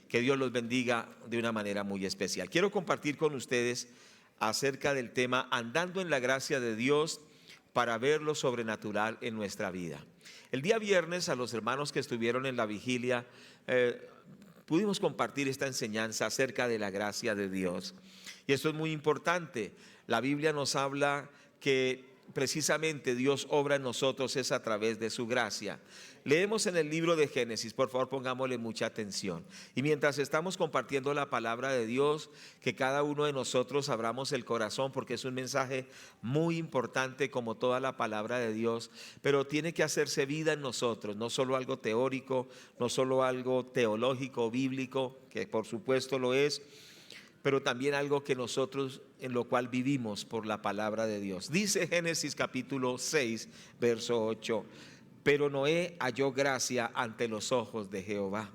Que Dios los bendiga de una manera muy especial. Quiero compartir con ustedes acerca del tema andando en la gracia de Dios para ver lo sobrenatural en nuestra vida. El día viernes, a los hermanos que estuvieron en la vigilia, pudimos compartir esta enseñanza acerca de la gracia de Dios. Y esto es muy importante. La Biblia nos habla que precisamente Dios obra en nosotros es a través de su gracia. Leemos en el libro de Génesis, por favor pongámosle mucha atención. Y mientras estamos compartiendo la palabra de Dios, que cada uno de nosotros abramos el corazón, porque es un mensaje muy importante como toda la palabra de Dios, pero tiene que hacerse vida en nosotros, no solo algo teórico, no solo algo teológico, bíblico, que por supuesto lo es, pero también algo que nosotros en lo cual vivimos por la palabra de Dios. Dice Génesis capítulo 6, verso 8, pero Noé halló gracia ante los ojos de Jehová.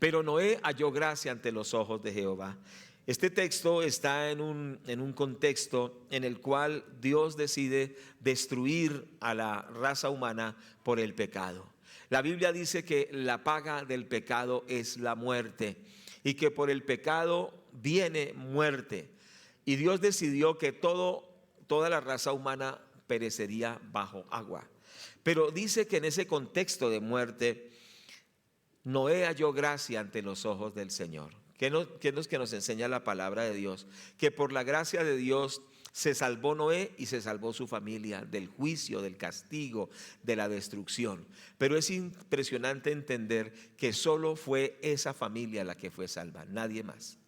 Pero Noé halló gracia ante los ojos de Jehová. Este texto está en un contexto en el cual Dios decide destruir a la raza humana por el pecado. La Biblia dice que la paga del pecado es la muerte, y que por el pecado viene muerte. Y Dios decidió que toda la raza humana perecería bajo agua. Pero dice que en ese contexto de muerte, Noé halló gracia ante los ojos del Señor. ¿Qué es lo que nos enseña la palabra de Dios? Que por la gracia de Dios se salvó Noé y se salvó su familia del juicio, del castigo, de la destrucción. Pero es impresionante entender que solo fue esa familia la que fue salva, nadie más.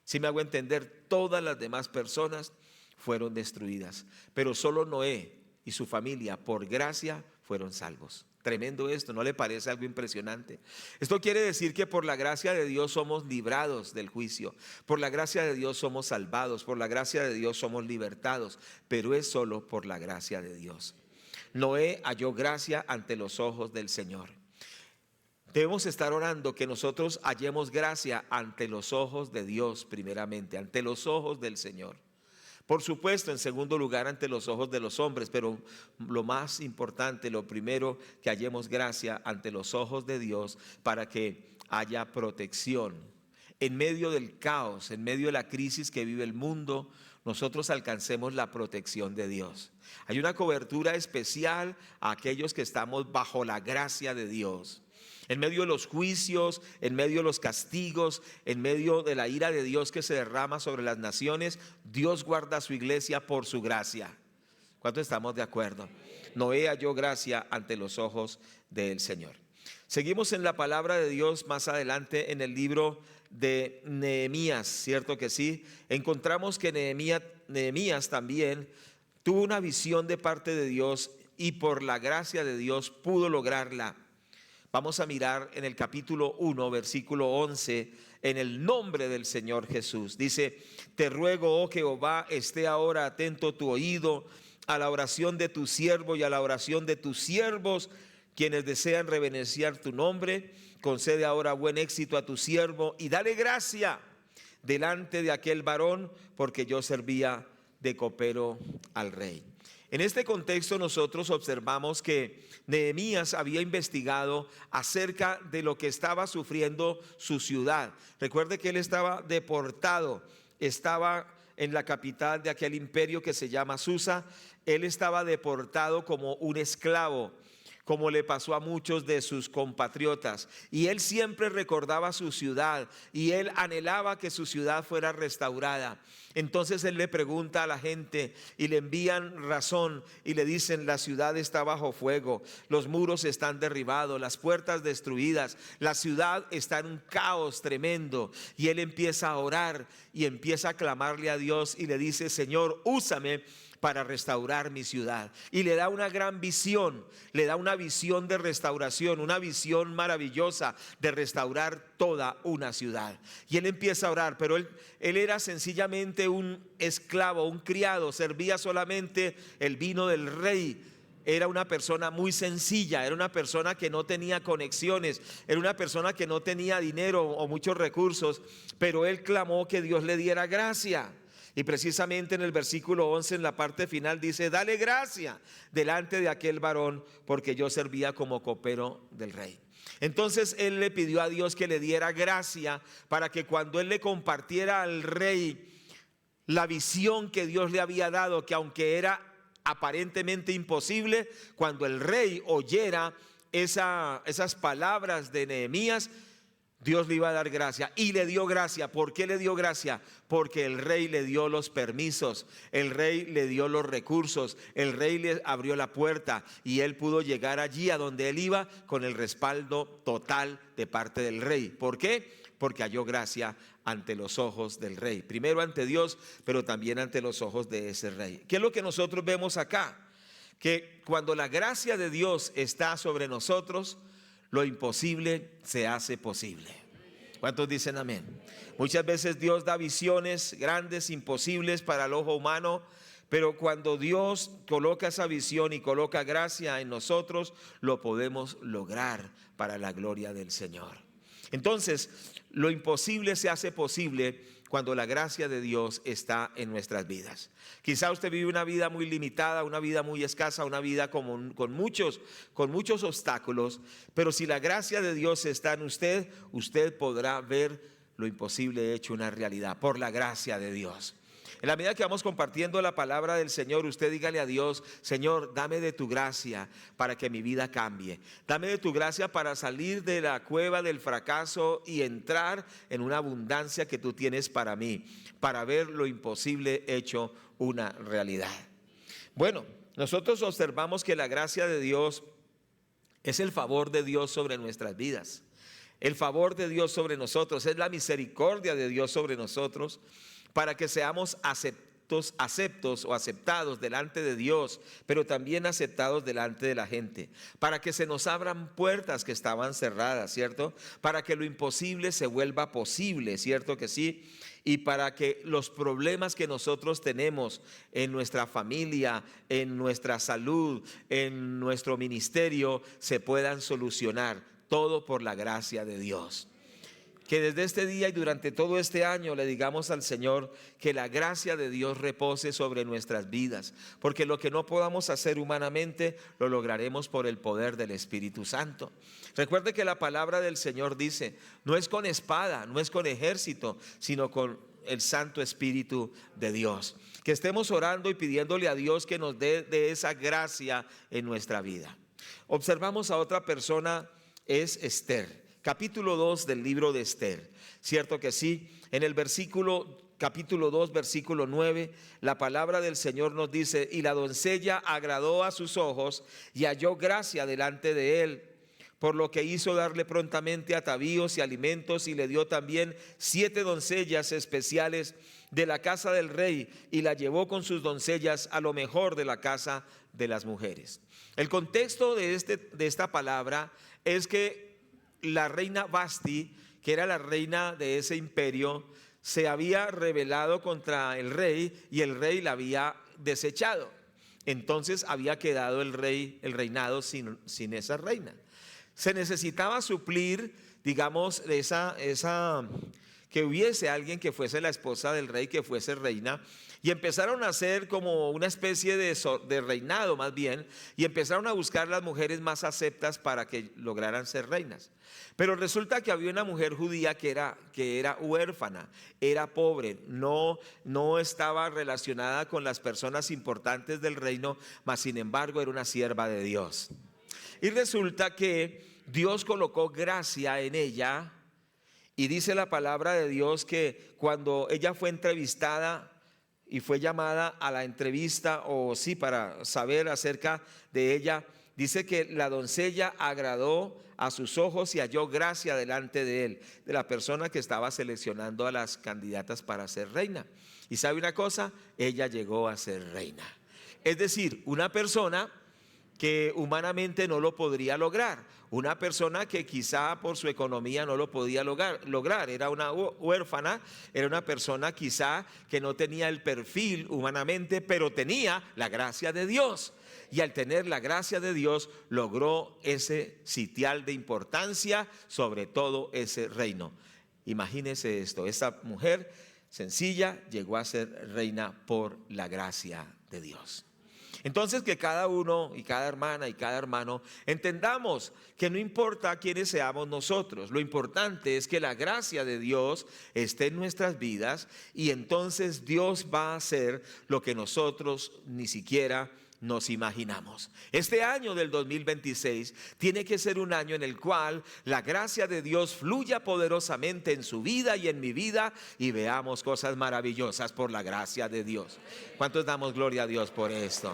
Si me hago entender, todas las demás personas fueron destruidas, pero solo Noé y su familia por gracia fueron salvos. Tremendo esto, ¿no le parece algo impresionante? Esto quiere decir que por la gracia de Dios somos librados del juicio, por la gracia de Dios somos salvados, por la gracia de Dios somos libertados, pero es solo por la gracia de Dios. Noé halló gracia ante los ojos del Señor. Debemos estar orando que nosotros hallemos gracia ante los ojos de Dios primeramente, ante los ojos del Señor. Por supuesto, en segundo lugar, ante los ojos de los hombres, pero lo más importante, lo primero, que hallemos gracia ante los ojos de Dios para que haya protección. En medio del caos, en medio de la crisis que vive el mundo, nosotros alcancemos la protección de Dios. Hay una cobertura especial a aquellos que estamos bajo la gracia de Dios. En medio de los juicios, en medio de los castigos, en medio de la ira de Dios que se derrama sobre las naciones, Dios guarda a su iglesia por su gracia. ¿Cuántos estamos de acuerdo? Noé halló gracia ante los ojos del Señor. Seguimos en la palabra de Dios más adelante en el libro de Nehemías, ¿cierto que sí? Encontramos que Nehemías también tuvo una visión de parte de Dios y por la gracia de Dios pudo lograrla. Vamos a mirar en el capítulo 1, versículo 11, en el nombre del Señor Jesús. Dice: te ruego, oh Jehová, esté ahora atento tu oído a la oración de tu siervo y a la oración de tus siervos, quienes desean reverenciar tu nombre. Concede ahora buen éxito a tu siervo y dale gracia delante de aquel varón, porque yo servía de copero al rey. En este contexto nosotros observamos que Nehemías había investigado acerca de lo que estaba sufriendo su ciudad. Recuerde que él estaba deportado, estaba en la capital de aquel imperio que se llama Susa. Él estaba deportado como un esclavo, como le pasó a muchos de sus compatriotas, y él siempre recordaba su ciudad y él anhelaba que su ciudad fuera restaurada. Entonces él le pregunta a la gente y le envían razón y le dicen: la ciudad está bajo fuego, los muros están derribados, las puertas destruidas, la ciudad está en un caos tremendo. Y él empieza a orar y empieza a clamarle a Dios y le dice: Señor, úsame para restaurar mi ciudad. Y le da una gran visión, le da una visión de restauración, una visión maravillosa de restaurar toda una ciudad. Y él empieza a orar, pero él era sencillamente un esclavo, un criado, servía solamente el vino del rey. Era una persona muy sencilla, era una persona que no tenía conexiones, era una persona que no tenía dinero o muchos recursos, pero él clamó que Dios le diera gracia. Y precisamente en el versículo 11, en la parte final, dice: dale gracia delante de aquel varón, porque yo servía como copero del rey. Entonces él le pidió a Dios que le diera gracia para que cuando él le compartiera al rey la visión que Dios le había dado, que aunque era aparentemente imposible, cuando el rey oyera esas palabras de Nehemías, Dios le iba a dar gracia, y le dio gracia. ¿Por qué le dio gracia? Porque el rey le dio los permisos, el rey le dio los recursos, el rey le abrió la puerta y él pudo llegar allí a donde él iba con el respaldo total de parte del rey. ¿Por qué? Porque halló gracia ante los ojos del rey, primero ante Dios, pero también ante los ojos de ese rey. ¿Qué es lo que nosotros vemos acá? Que cuando la gracia de Dios está sobre nosotros, lo imposible se hace posible. ¿Cuántos dicen amén? Muchas veces Dios da visiones grandes, imposibles para el ojo humano, pero cuando Dios coloca esa visión y coloca gracia en nosotros, lo podemos lograr para la gloria del Señor. Entonces, lo imposible se hace posible cuando la gracia de Dios está en nuestras vidas. Quizá usted vive una vida muy limitada, una vida muy escasa, una vida con muchos obstáculos, pero si la gracia de Dios está en usted, usted podrá ver lo imposible hecho una realidad por la gracia de Dios. En la medida que vamos compartiendo la palabra del Señor, usted dígale a Dios: Señor, dame de tu gracia para que mi vida cambie. Dame de tu gracia para salir de la cueva del fracaso y entrar en una abundancia que tú tienes para mí, para ver lo imposible hecho una realidad. Bueno, nosotros observamos que la gracia de Dios es el favor de Dios sobre nuestras vidas. El favor de Dios sobre nosotros es la misericordia de Dios sobre nosotros, para que seamos aceptos o aceptados delante de Dios, pero también aceptados delante de la gente, para que se nos abran puertas que estaban cerradas, ¿cierto? Para que lo imposible se vuelva posible, ¿cierto que sí? Y para que los problemas que nosotros tenemos en nuestra familia, en nuestra salud, en nuestro ministerio, se puedan solucionar, todo por la gracia de Dios. Que desde este día y durante todo este año le digamos al Señor que la gracia de Dios repose sobre nuestras vidas, porque lo que no podamos hacer humanamente lo lograremos por el poder del Espíritu Santo. Recuerde que la palabra del Señor dice: no es con espada, no es con ejército, sino con el Santo Espíritu de Dios. Que estemos orando y pidiéndole a Dios que nos dé de esa gracia en nuestra vida. Observamos a otra persona, es Esther. Capítulo 2 del libro de Esther, ¿cierto que sí? En el capítulo 2, versículo 9, la palabra del Señor nos dice: y la doncella agradó a sus ojos y halló gracia delante de él, por lo que hizo darle prontamente atavíos y alimentos, y le dio también 7 doncellas especiales de la casa del rey, y la llevó con sus doncellas a lo mejor de la casa de las mujeres. El contexto de esta palabra es que la reina Vasti, que era la reina de ese imperio, se había rebelado contra el rey y el rey la había desechado. Entonces había quedado el reinado sin esa reina. Se necesitaba suplir, digamos, que hubiese alguien que fuese la esposa del rey, que fuese reina. Y empezaron a hacer como una especie de reinado más bien, y empezaron a buscar las mujeres más aceptas para que lograran ser reinas. Pero resulta que había una mujer judía que era huérfana, era pobre, no estaba relacionada con las personas importantes del reino, mas sin embargo era una sierva de Dios. Y resulta que Dios colocó gracia en ella, y dice la palabra de Dios que cuando ella fue entrevistada y fue llamada a la entrevista, o sí, para saber acerca de ella, dice que la doncella agradó a sus ojos y halló gracia delante de él, de la persona que estaba seleccionando a las candidatas para ser reina. Y sabe una cosa, ella llegó a ser reina. Es decir, una persona que humanamente no lo podría lograr, una persona que quizá por su economía no lo podía lograr, era una huérfana, era una persona quizá que no tenía el perfil humanamente, pero tenía la gracia de Dios. Y al tener la gracia de Dios logró ese sitial de importancia sobre todo ese reino. Imagínese esto, esa mujer sencilla llegó a ser reina por la gracia de Dios. Entonces, que cada uno y cada hermana y cada hermano entendamos que no importa quiénes seamos nosotros, lo importante es que la gracia de Dios esté en nuestras vidas, y entonces Dios va a hacer lo que nosotros ni siquiera nos imaginamos. Este año del 2026 tiene que ser un año en el cual la gracia de Dios fluya poderosamente en su vida y en mi vida, y veamos cosas maravillosas por la gracia de Dios. ¿Cuántos damos gloria a Dios por esto?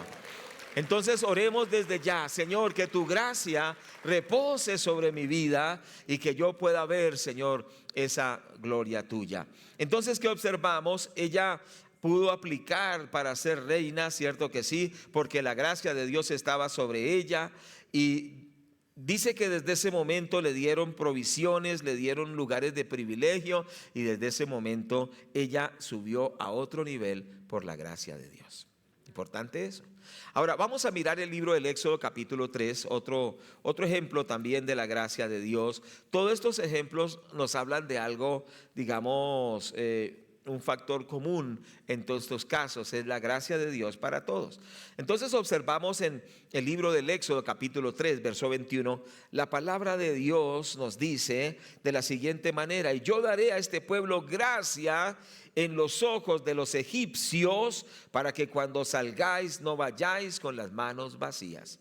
Entonces oremos desde ya: Señor, que tu gracia repose sobre mi vida y que yo pueda ver, Señor, esa gloria tuya. Entonces, ¿qué observamos? Ella pudo aplicar para ser reina, cierto que sí, porque la gracia de Dios estaba sobre ella, y dice que desde ese momento le dieron provisiones, le dieron lugares de privilegio, y desde ese momento ella subió a otro nivel por la gracia de Dios. Importante eso. Ahora vamos a mirar el libro del Éxodo capítulo 3, otro ejemplo también de la gracia de Dios. Todos estos ejemplos nos hablan de algo, digamos, un factor común en todos estos casos: es la gracia de Dios para todos. Entonces observamos en el libro del Éxodo capítulo 3 verso 21, la palabra de Dios nos dice de la siguiente manera: y yo daré a este pueblo gracia en los ojos de los egipcios, para que cuando salgáis no vayáis con las manos vacías.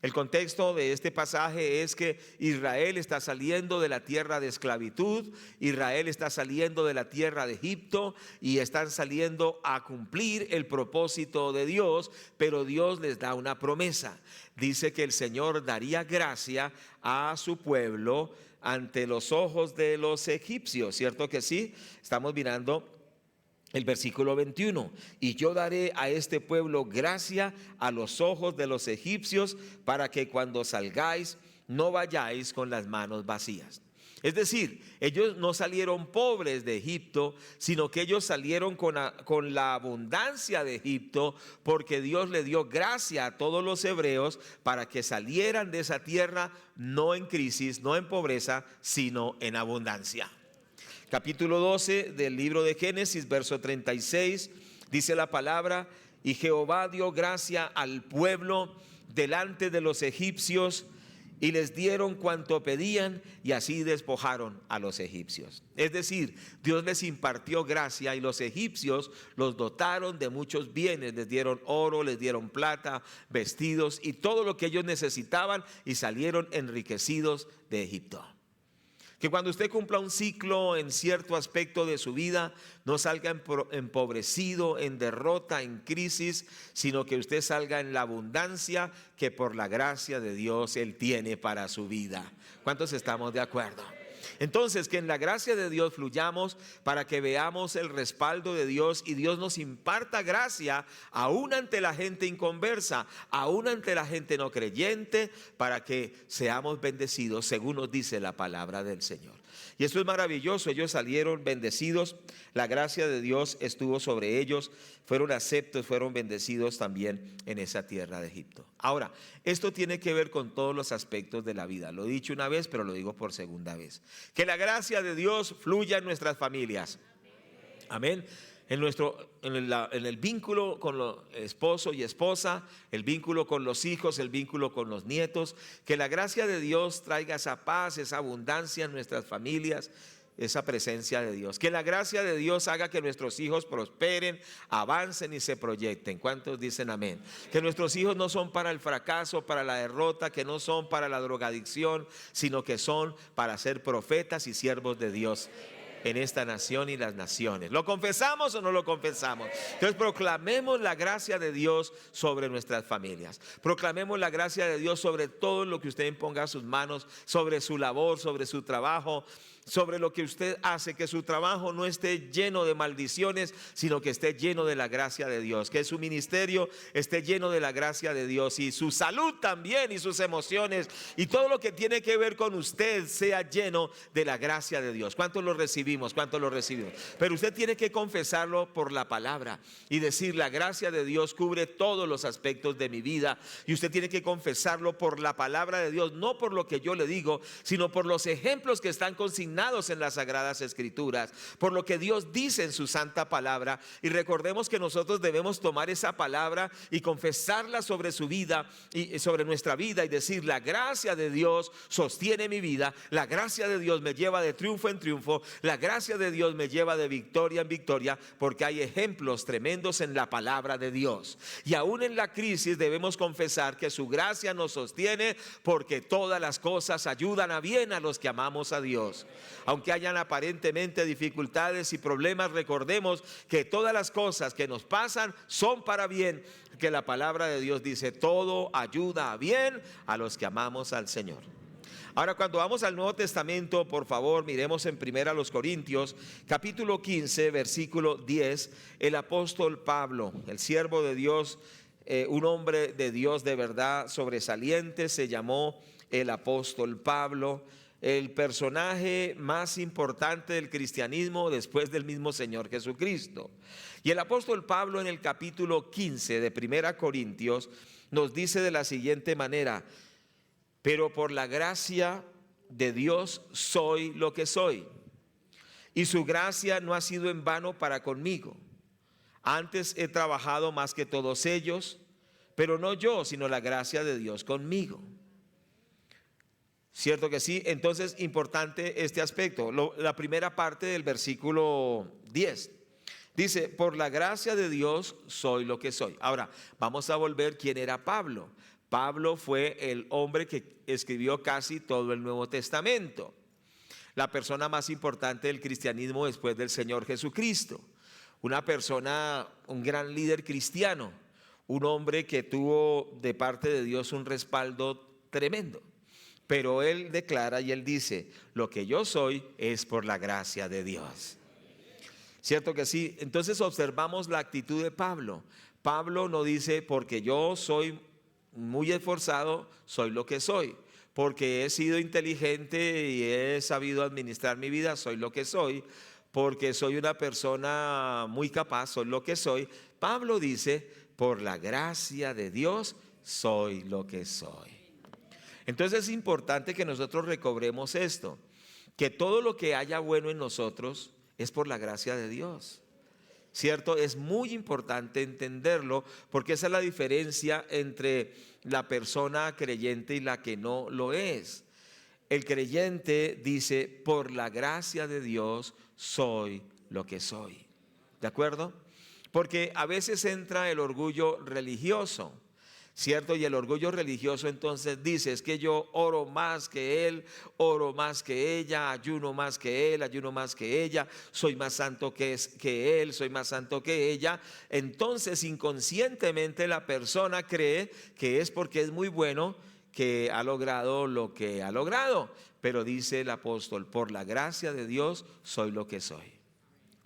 El contexto de este pasaje es que Israel está saliendo de la tierra de esclavitud, Israel está saliendo de la tierra de Egipto, y están saliendo a cumplir el propósito de Dios, pero Dios les da una promesa. Dice que el Señor daría gracia a su pueblo ante los ojos de los egipcios, ¿cierto que sí? Estamos mirando el versículo 21: y yo daré a este pueblo gracia a los ojos de los egipcios, para que cuando salgáis no vayáis con las manos vacías. Es decir, ellos no salieron pobres de Egipto, sino que ellos salieron con la abundancia de Egipto, porque Dios le dio gracia a todos los hebreos para que salieran de esa tierra no en crisis, no en pobreza, sino en abundancia. Capítulo 12 del libro de Génesis, verso 36, dice la palabra: y Jehová dio gracia al pueblo delante de los egipcios, y les dieron cuanto pedían, y así despojaron a los egipcios. Es decir, Dios les impartió gracia, y los egipcios los dotaron de muchos bienes, les dieron oro, les dieron plata, vestidos y todo lo que ellos necesitaban, y salieron enriquecidos de Egipto. Que cuando usted cumpla un ciclo en cierto aspecto de su vida, no salga empobrecido, en derrota, en crisis, sino que usted salga en la abundancia que por la gracia de Dios Él tiene para su vida. ¿Cuántos estamos de acuerdo? Entonces, que en la gracia de Dios fluyamos para que veamos el respaldo de Dios, y Dios nos imparta gracia aún ante la gente inconversa, aún ante la gente no creyente, para que seamos bendecidos según nos dice la palabra del Señor. Y esto es maravilloso: ellos salieron bendecidos, la gracia de Dios estuvo sobre ellos, fueron aceptos, fueron bendecidos también en esa tierra de Egipto. Ahora, esto tiene que ver con todos los aspectos de la vida. Lo he dicho una vez, pero lo digo por segunda vez: que la gracia de Dios fluya en nuestras familias. Amén. En el vínculo con los esposo y esposa, el vínculo con los hijos, el vínculo con los nietos. Que la gracia de Dios traiga esa paz, esa abundancia en nuestras familias, esa presencia de Dios. Que la gracia de Dios haga que nuestros hijos prosperen, avancen y se proyecten. ¿Cuántos dicen amén? Que nuestros hijos no son para el fracaso, para la derrota, que no son para la drogadicción, sino que son para ser profetas y siervos de Dios en esta nación y las naciones. ¿Lo confesamos o no lo confesamos? Entonces proclamemos la gracia de Dios sobre nuestras familias. Proclamemos la gracia de Dios sobre todo lo que usted imponga a sus manos, sobre su labor, sobre su trabajo, sobre lo que usted hace. Que su trabajo no esté lleno de maldiciones, sino que esté lleno de la gracia de Dios. Que su ministerio esté lleno de la gracia de Dios, y su salud también, y sus emociones, y todo lo que tiene que ver con usted sea lleno de la gracia de Dios. ¿Cuántos lo recibimos recibimos. ¿Cuántos lo recibimos? Pero usted tiene que confesarlo por la palabra y decir: la gracia de Dios cubre todos los aspectos de mi vida. Y usted tiene que confesarlo por la palabra de Dios, no por lo que yo le digo, sino por los ejemplos que están consignados en las Sagradas Escrituras, por lo que Dios dice en su santa palabra. Y recordemos que nosotros debemos tomar esa palabra y confesarla sobre su vida y sobre nuestra vida, y decir: la gracia de Dios sostiene mi vida, la gracia de Dios me lleva de triunfo en triunfo, la gracia de Dios me lleva de victoria en victoria, porque hay ejemplos tremendos en la palabra de Dios. Y aún en la crisis debemos confesar que su gracia nos sostiene, porque todas las cosas ayudan a bien a los que amamos a Dios. Aunque hayan aparentemente dificultades y problemas, recordemos que todas las cosas que nos pasan son para bien, que la palabra de Dios dice: todo ayuda a bien a los que amamos al Señor. Ahora, cuando vamos al Nuevo Testamento, por favor, miremos en 1 Corintios, capítulo 15, versículo 10. El apóstol Pablo, el siervo de Dios, un hombre de Dios de verdad sobresaliente, se llamó el apóstol Pablo, el personaje más importante del cristianismo después del mismo Señor Jesucristo. Y el apóstol Pablo, en el capítulo 15 de 1 Corintios, nos dice de la siguiente manera: pero por la gracia de Dios soy lo que soy, y su gracia no ha sido en vano para conmigo. Antes he trabajado más que todos ellos, pero no yo, sino la gracia de Dios conmigo. ¿Cierto que sí? Entonces, importante este aspecto. La primera parte del versículo 10 dice: por la gracia de Dios soy lo que soy. Ahora, vamos a volver. ¿Quién era Pablo? Pablo fue el hombre que escribió casi todo el Nuevo Testamento, la persona más importante del cristianismo después del Señor Jesucristo, una persona, un gran líder cristiano, un hombre que tuvo de parte de Dios un respaldo tremendo. Pero él declara y él dice: lo que yo soy es por la gracia de Dios. ¿Cierto que sí? Entonces observamos la actitud de Pablo. Pablo no dice: porque yo soy muy esforzado, soy lo que soy. Porque he sido inteligente y he sabido administrar mi vida, soy lo que soy. Porque soy una persona muy capaz, soy lo que soy. Pablo dice: por la gracia de Dios soy lo que soy. Entonces es importante que nosotros recobremos esto, que todo lo que haya bueno en nosotros es por la gracia de Dios. ¿Cierto? Es muy importante entenderlo, porque esa es la diferencia entre la persona creyente y la que no lo es. El creyente dice: por la gracia de Dios soy lo que soy. ¿De acuerdo? Porque a veces entra el orgullo religioso, ¿cierto? Y el orgullo religioso entonces dice: es que yo oro más que él, oro más que ella, ayuno más que él, ayuno más que ella, soy más santo que él, soy más santo que ella. Entonces inconscientemente la persona cree que es porque es muy bueno que ha logrado lo que ha logrado. Pero dice el apóstol: por la gracia de Dios soy lo que soy.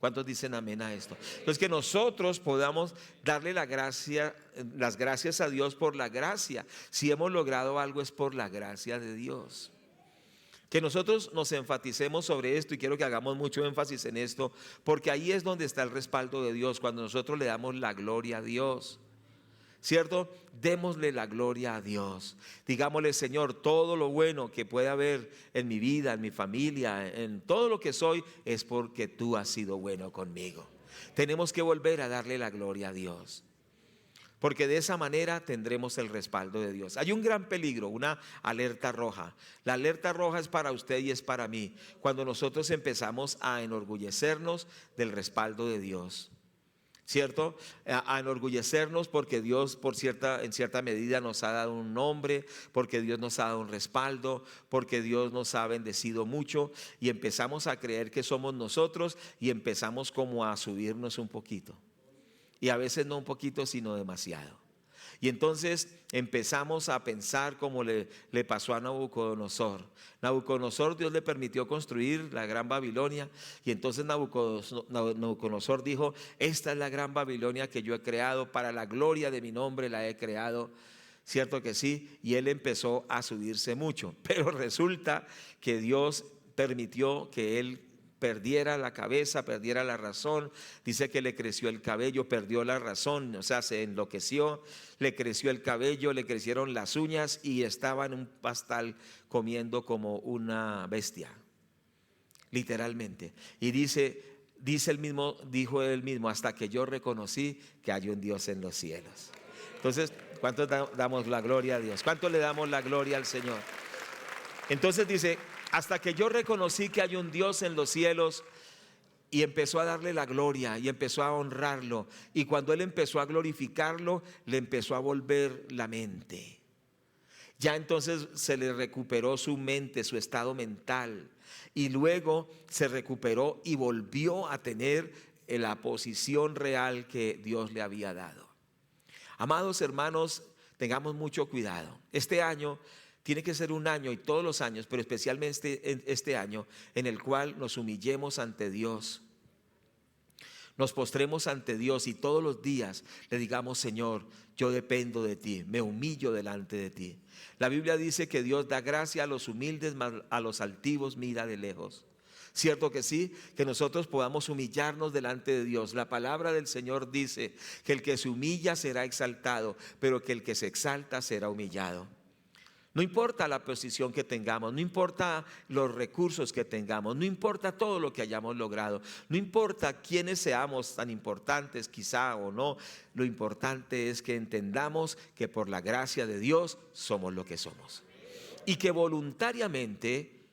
¿Cuántos dicen amén a esto? Entonces, que nosotros podamos darle las gracias a Dios por la gracia. Si hemos logrado algo, es por la gracia de Dios. Que nosotros nos enfaticemos sobre esto, y quiero que hagamos mucho énfasis en esto, porque ahí es donde está el respaldo de Dios, cuando nosotros le damos la gloria a Dios. ¿Cierto? Démosle la gloria a Dios. Digámosle: Señor, todo lo bueno que pueda haber en mi vida, en mi familia, en todo lo que soy, es porque tú has sido bueno conmigo. Tenemos que volver a darle la gloria a Dios, porque de esa manera tendremos el respaldo de Dios. Hay un gran peligro, una alerta roja. La alerta roja es para usted y es para mí, cuando nosotros empezamos a enorgullecernos del respaldo de Dios. ¿Cierto? A enorgullecernos porque Dios en cierta medida nos ha dado un nombre, porque Dios nos ha dado un respaldo, porque Dios nos ha bendecido mucho, y empezamos a creer que somos nosotros, y empezamos como a subirnos un poquito, y a veces no un poquito sino demasiado. Y entonces empezamos a pensar como le pasó a Nabucodonosor. Nabucodonosor, Dios le permitió construir la gran Babilonia, y entonces Nabucodonosor dijo: esta es la gran Babilonia que yo he creado, para la gloria de mi nombre la he creado. ¿Cierto que sí? Y él empezó a subirse mucho, pero resulta que Dios permitió que él perdiera la cabeza, perdiera la razón. Dice que le creció el cabello, perdió la razón, o sea, se enloqueció, le creció el cabello, le crecieron las uñas y estaba en un pastal comiendo como una bestia, literalmente. Y dijo él mismo, hasta que yo reconocí que hay un Dios en los cielos. Entonces, ¿cuánto damos la gloria a Dios? ¿Cuánto le damos la gloria al Señor? Entonces dice, hasta que yo reconocí que hay un Dios en los cielos, y empezó a darle la gloria y empezó a honrarlo. Y cuando él empezó a glorificarlo, le empezó a volver la mente. Ya entonces se le recuperó su mente, su estado mental. Y luego se recuperó y volvió a tener la posición real que Dios le había dado. Amados hermanos, tengamos mucho cuidado. Este año tiene que ser un año, y todos los años, pero especialmente este año, en el cual nos humillemos ante Dios, nos postremos ante Dios y todos los días le digamos: Señor, yo dependo de ti, me humillo delante de ti. La Biblia dice que Dios da gracia a los humildes, mas a los altivos mira de lejos. ¿Cierto que sí? Que nosotros podamos humillarnos delante de Dios. La palabra del Señor dice que el que se humilla será exaltado, pero que el que se exalta será humillado. No importa la posición que tengamos, no importa los recursos que tengamos, no importa todo lo que hayamos logrado, no importa quiénes seamos tan importantes quizá o no. Lo importante es que entendamos que por la gracia de Dios somos lo que somos y que voluntariamente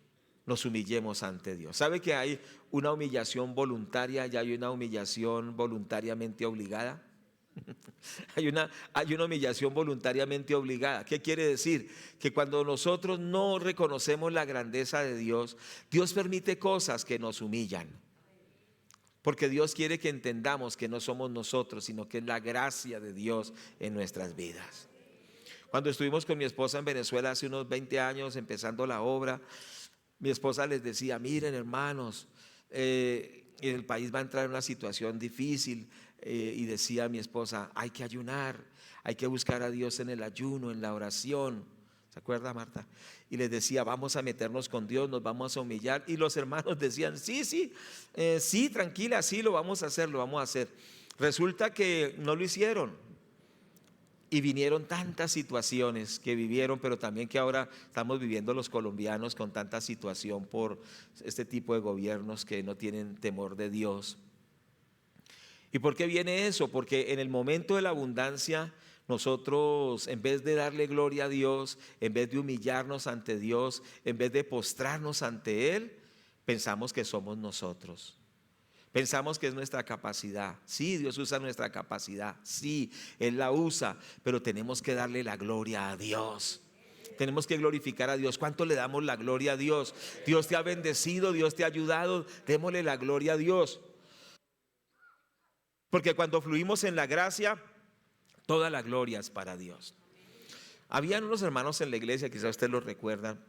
nos humillemos ante Dios. ¿Sabe que hay una humillación voluntaria y hay una humillación voluntariamente obligada? Hay una humillación voluntariamente obligada. ¿Qué quiere decir? Que cuando nosotros no reconocemos la grandeza de Dios, Dios permite cosas que nos humillan. Porque Dios quiere que entendamos que no somos nosotros, sino que es la gracia de Dios en nuestras vidas. Cuando estuvimos con mi esposa en Venezuela hace unos 20 años, empezando la obra, mi esposa les decía: miren, hermanos, el país va a entrar en una situación difícil. Y decía mi esposa: hay que ayunar, hay que buscar a Dios en el ayuno, en la oración. ¿Se acuerda, Marta? Y les decía: vamos a meternos con Dios, nos vamos a humillar. Y los hermanos decían: sí, tranquila, sí, lo vamos a hacer, lo vamos a hacer. Resulta que no lo hicieron. Y vinieron tantas situaciones que vivieron, pero también que ahora estamos viviendo los colombianos con tanta situación por este tipo de gobiernos que no tienen temor de Dios. ¿Y por qué viene eso? Porque en el momento de la abundancia, nosotros, en vez de darle gloria a Dios, en vez de humillarnos ante Dios, en vez de postrarnos ante Él, pensamos que somos nosotros. Pensamos que es nuestra capacidad. Sí, Dios usa nuestra capacidad. Sí, Él la usa, pero tenemos que darle la gloria a Dios. Tenemos que glorificar a Dios. ¿Cuánto le damos la gloria a Dios? Dios te ha bendecido, Dios te ha ayudado. Démosle la gloria a Dios. Porque cuando fluimos en la gracia, toda la gloria es para Dios. Habían unos hermanos en la iglesia, quizás ustedes lo recuerdan,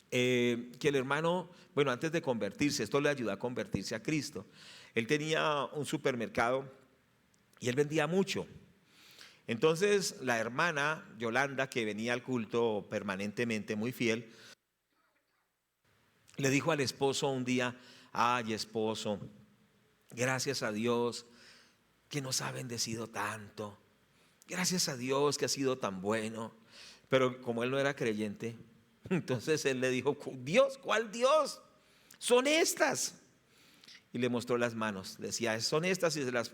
que el hermano, bueno, antes de convertirse, esto le ayudó a convertirse a Cristo. Él tenía un supermercado y él vendía mucho. Entonces la hermana Yolanda, que venía al culto permanentemente, muy fiel, le dijo al esposo un día: ay, esposo, gracias a Dios que nos ha bendecido tanto, gracias a Dios que ha sido tan bueno. Pero como él no era creyente, entonces él le dijo: Dios, ¿cuál Dios? Son estas. Y le mostró las manos, decía: son estas, y se las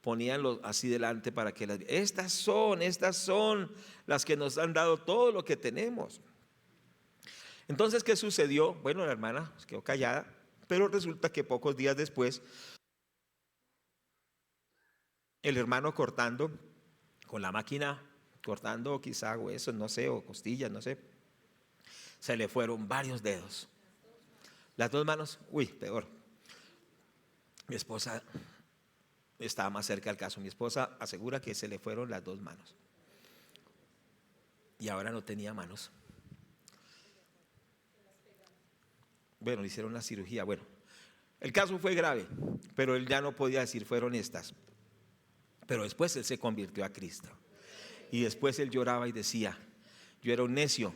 ponían así delante para que las viera. Estas son las que nos han dado todo lo que tenemos. Entonces, ¿qué sucedió? Bueno, la hermana se quedó callada, pero resulta que pocos días después, el hermano cortando con la máquina, cortando quizá huesos, no sé, o costillas, no sé, se le fueron varios dedos. Las dos manos, uy, peor. Mi esposa estaba más cerca del caso. Mi esposa asegura que se le fueron las dos manos. Y ahora no tenía manos. Bueno, le hicieron la cirugía. Bueno, el caso fue grave, pero él ya no podía decir fueron estas. Pero después él se convirtió a Cristo. Y después él lloraba y decía: yo era un necio.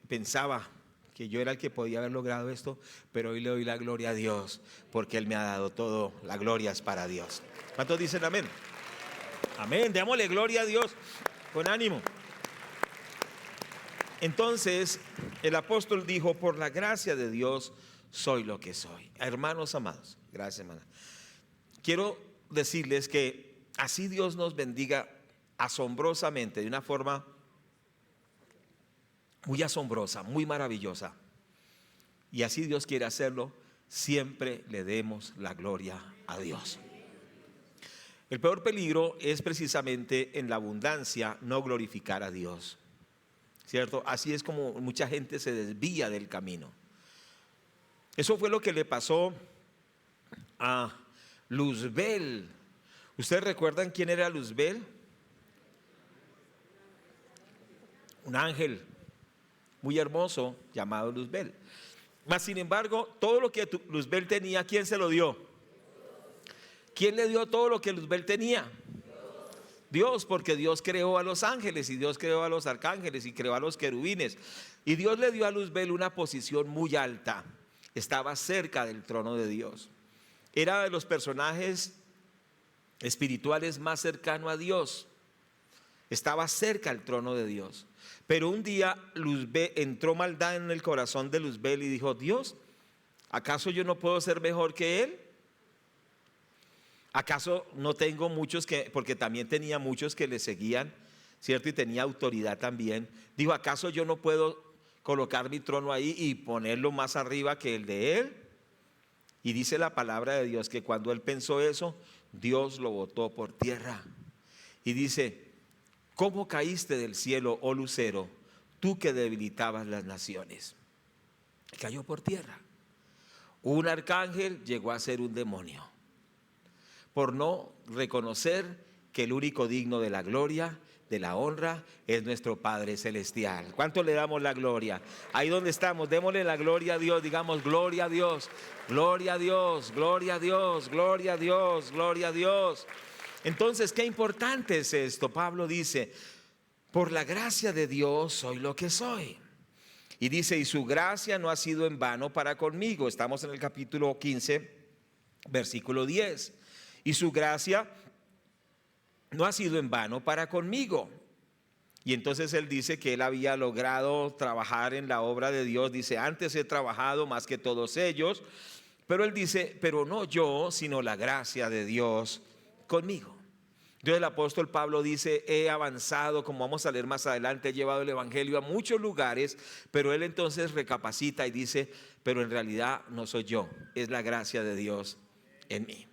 Pensaba que yo era el que podía haber logrado esto, pero hoy le doy la gloria a Dios, porque Él me ha dado todo. La gloria es para Dios. ¿Cuántos dicen amén? Amén, démosle gloria a Dios, con ánimo. Entonces, el apóstol dijo, por la gracia de Dios soy lo que soy. Hermanos amados, gracias hermana. Quiero decirles que así Dios nos bendiga asombrosamente, de una forma muy asombrosa, muy maravillosa. Y así Dios quiere hacerlo, siempre le demos la gloria a Dios. El peor peligro es precisamente en la abundancia no glorificar a Dios, ¿cierto? Así es como mucha gente se desvía del camino. Eso fue lo que le pasó a Luzbel. ¿Ustedes recuerdan quién era Luzbel? Un ángel muy hermoso llamado Luzbel. Mas sin embargo, todo lo que Luzbel tenía, ¿quién se lo dio? ¿Quién le dio todo lo que Luzbel tenía? Dios, porque Dios creó a los ángeles y Dios creó a los arcángeles y creó a los querubines. Y Dios le dio a Luzbel una posición muy alta. Estaba cerca del trono de Dios. Era de los personajes espirituales más cercano a Dios. Estaba cerca del trono de Dios. Pero un día Luzbel, entró maldad en el corazón de Luzbel y dijo, Dios, ¿acaso yo no puedo ser mejor que él? ¿Acaso no tengo muchos que, porque también tenía muchos que le seguían, ¿cierto? Y tenía autoridad también. Dijo, ¿acaso yo no puedo colocar mi trono ahí y ponerlo más arriba que el de él? Y dice la palabra de Dios que cuando él pensó eso, Dios lo botó por tierra. Y dice, ¿cómo caíste del cielo, oh lucero, tú que debilitabas las naciones? Cayó por tierra. Un arcángel llegó a ser un demonio por no reconocer que el único digno de la gloria, de la honra, es nuestro Padre Celestial. ¿Cuánto le damos la gloria? Ahí donde estamos, démosle la gloria a Dios, digamos gloria a Dios, gloria a Dios, gloria a Dios, gloria a Dios, gloria a Dios. Entonces, qué importante es esto. Pablo dice, por la gracia de Dios soy lo que soy. Y dice, y su gracia no ha sido en vano para conmigo. Estamos en el capítulo 15, versículo 10. Y su gracia no ha sido en vano para conmigo. Y entonces él dice que él había logrado trabajar en la obra de Dios. Dice, antes he trabajado más que todos ellos. Pero él dice, pero no yo, sino la gracia de Dios conmigo. Entonces el apóstol Pablo dice, he avanzado, como vamos a leer más adelante, he llevado el evangelio a muchos lugares, pero él entonces recapacita y dice, pero en realidad no soy yo, es la gracia de Dios en mí.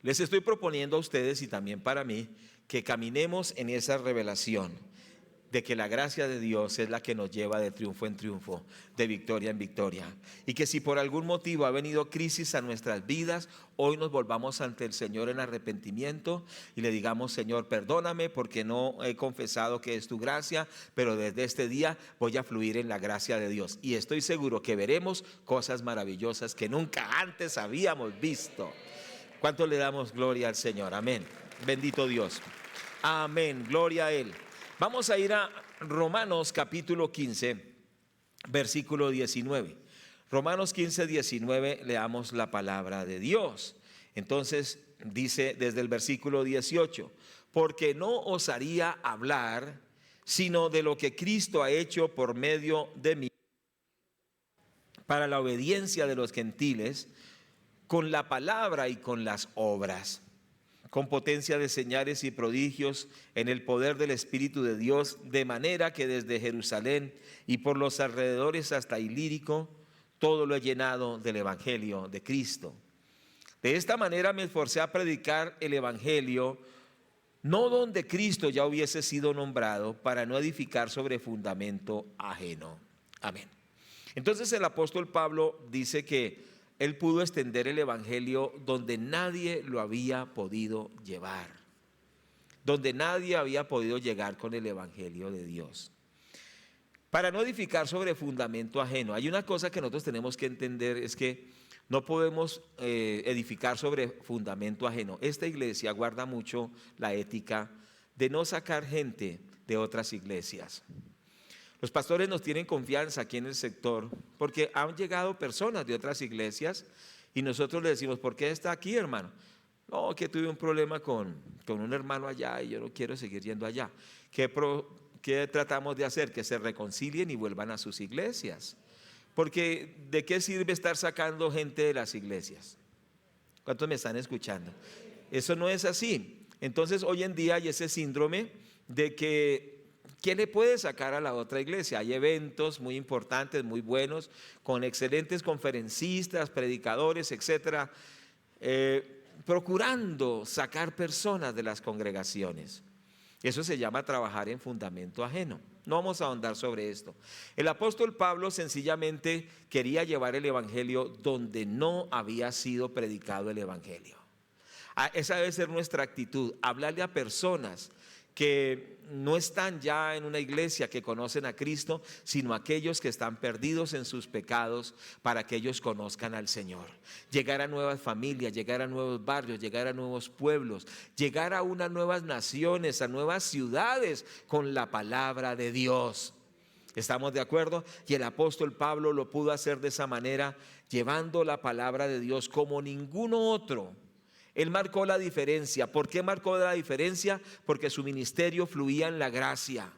Les estoy proponiendo a ustedes y también para mí que caminemos en esa revelación de que la gracia de Dios es la que nos lleva de triunfo en triunfo, de victoria en victoria. Y que si por algún motivo ha venido crisis a nuestras vidas, hoy nos volvamos ante el Señor en arrepentimiento y le digamos, Señor, perdóname porque no he confesado que es tu gracia, pero desde este día voy a fluir en la gracia de Dios. Y estoy seguro que veremos cosas maravillosas que nunca antes habíamos visto. ¿Cuánto le damos gloria al Señor? Amén. Bendito Dios. Amén. Gloria a Él. Vamos a ir a Romanos capítulo 15, versículo 19. Romanos 15, 19, leamos la palabra de Dios. Entonces dice desde el versículo 18, porque no osaría hablar sino de lo que Cristo ha hecho por medio de mí para la obediencia de los gentiles, con la palabra y con las obras, con potencia de señales y prodigios en el poder del Espíritu de Dios, de manera que desde Jerusalén y por los alrededores hasta Ilírico, todo lo he llenado del Evangelio de Cristo. De esta manera me esforcé a predicar el Evangelio, no donde Cristo ya hubiese sido nombrado, para no edificar sobre fundamento ajeno. Amén. Entonces el apóstol Pablo dice que él pudo extender el evangelio donde nadie lo había podido llevar, donde nadie había podido llegar con el evangelio de Dios, para no edificar sobre fundamento ajeno. Hay una cosa que nosotros tenemos que entender, es que no podemos edificar sobre fundamento ajeno. Esta iglesia guarda mucho la ética de no sacar gente de otras iglesias. Los pastores nos tienen confianza aquí en el sector porque han llegado personas de otras iglesias y nosotros le decimos, ¿por qué está aquí, hermano? No, que tuve un problema con un hermano allá y yo no quiero seguir yendo allá. ¿Qué tratamos de hacer? Que se reconcilien y vuelvan a sus iglesias. Porque ¿de qué sirve estar sacando gente de las iglesias? ¿Cuántos me están escuchando? Eso no es así. Entonces hoy en día hay ese síndrome de que ¿quién le puede sacar a la otra iglesia? Hay eventos muy importantes, muy buenos, con excelentes conferencistas, predicadores, etcétera, procurando sacar personas de las congregaciones. Eso se llama trabajar en fundamento ajeno. No vamos a ahondar sobre esto. El apóstol Pablo sencillamente quería llevar el evangelio donde no había sido predicado el evangelio. Esa debe ser nuestra actitud, hablarle a personas que no están ya en una iglesia, que conocen a Cristo, sino aquellos que están perdidos en sus pecados, para que ellos conozcan al Señor. Llegar a nuevas familias, llegar a nuevos barrios, llegar a nuevos pueblos, llegar a unas nuevas naciones, a nuevas ciudades con la palabra de Dios. ¿Estamos de acuerdo? Y el apóstol Pablo lo pudo hacer de esa manera, llevando la palabra de Dios como ninguno otro. Él marcó la diferencia. ¿Por qué marcó la diferencia? Porque su ministerio fluía en la gracia.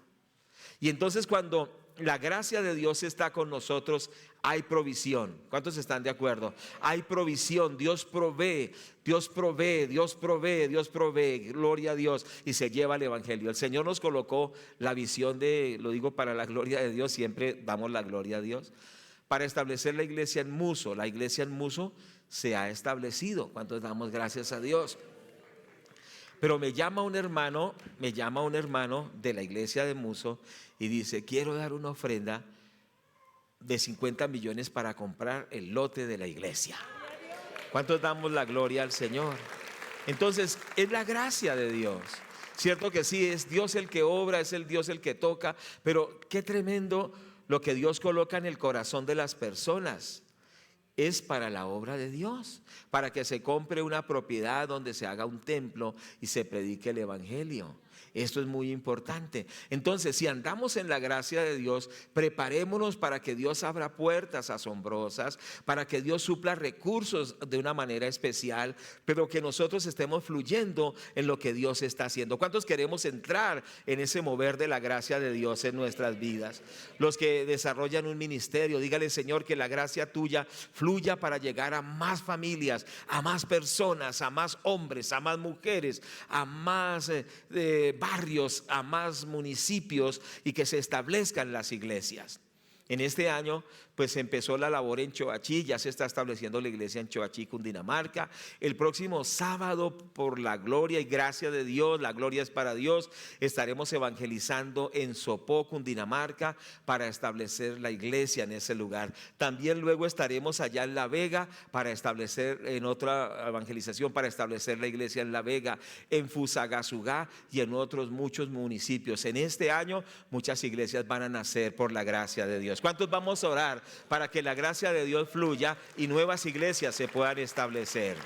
Y entonces cuando la gracia de Dios está con nosotros, hay provisión. ¿Cuántos están de acuerdo? Hay provisión. Dios provee, Dios provee, Dios provee, Dios provee. Gloria a Dios. Y se lleva el evangelio. El Señor nos colocó la visión de, lo digo para la gloria de Dios, siempre damos la gloria a Dios, para establecer la iglesia en Muso. La iglesia en Muso se ha establecido. ¿Cuántos damos gracias a Dios? Pero me llama un hermano de la iglesia de Muso y dice, quiero dar una ofrenda de 50 millones para comprar el lote de la iglesia. ¿Cuántos damos la gloria al Señor? Entonces es la gracia de Dios. Cierto que sí, es Dios el que obra, es el Dios el que toca, pero qué tremendo lo que Dios coloca en el corazón de las personas. Es para la obra de Dios, para que se compre una propiedad donde se haga un templo y se predique el evangelio. Esto es muy importante. Entonces, si andamos en la gracia de Dios, preparémonos para que Dios abra puertas asombrosas, para que Dios supla recursos de una manera especial, pero que nosotros estemos fluyendo en lo que Dios está haciendo. ¿Cuántos queremos entrar en ese mover de la gracia de Dios en nuestras vidas? Los que desarrollan un ministerio, dígale, Señor, que la gracia tuya fluya para llegar a más familias, a más personas, a más hombres, a más mujeres, a más barrios, a más municipios, y que se establezcan las iglesias. En este año pues empezó la labor en Choachí, ya se está estableciendo la iglesia en Choachí, Cundinamarca. El próximo sábado, por la gloria y gracia de Dios, la gloria es para Dios, estaremos evangelizando en Sopó, Cundinamarca, para establecer la iglesia en ese lugar. También luego estaremos allá en La Vega para establecer, en otra evangelización, para establecer la iglesia en La Vega, en Fusagasugá y en otros muchos municipios. En este año muchas iglesias van a nacer por la gracia de Dios. ¿Cuántos vamos a orar para que la gracia de Dios fluya y nuevas iglesias se puedan establecer?